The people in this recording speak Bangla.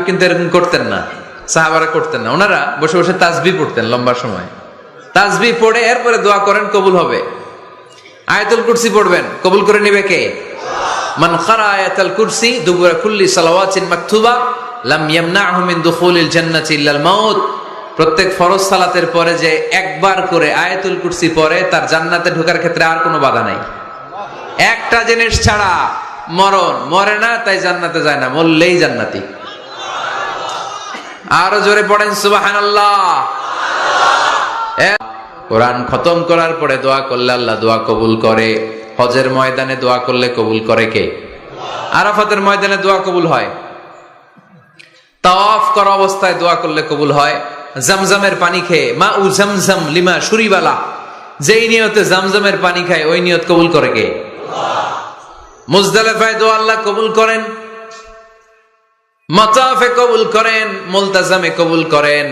কিন্তু এরকম করতেন না, সাহাবারা করতেন না। ওনারা বসে বসে তাসবিহ পড়তেন লম্বা সময়। তাসবিহ পড়ে এরপরে দোয়া করেন, কবুল হবে। আয়াতুল কুরসি পড়বেন, কবুল করে নিবে কে? মান ক্বারা আয়াতুল কুরসি দুবুরা কুল্লি সালাওয়াতিন মাকতুবা লাম ইয়ামনাহু মিন দুখুলিল জান্নাতি ইল্লাল মাউত। প্রত্যেক ফরজ সালাতের পরে যে একবার করে আয়াতুল কুরসি পড়ে, তার জান্নাতে ঢোকার ক্ষেত্রে আর কোনো বাধা নাই। একটা জিনিস ছাড়া, মরণ। মরে না তাই জান্নাতে যায় না, মরলেই জান্নাতি। আরো জোরে পড়েন সুবহানাল্লাহ। কোরআন খতম করার পরে দোয়া করলে আল্লাহ দোয়া কবুল করে। হজের ময়দানে দোয়া করলে কবুল করে কে? আরাফাতের ময়দানে দোয়া কবুল হয়। তাওয়াফ করা অবস্থায় দোয়া করলে কবুল হয়। জামজামের পানি খেয়ে, মা উ জামজাম লিমা শুরিবালা, যেই নিয়তে জামজামের পানি খায় ওই নিয়ত কবুল করে কে? মুজদালিফায় দোয়া আল্লাহ কবুল করেন, মাতাফে কবুল করেন, মুলতাজামে কবুল করেন।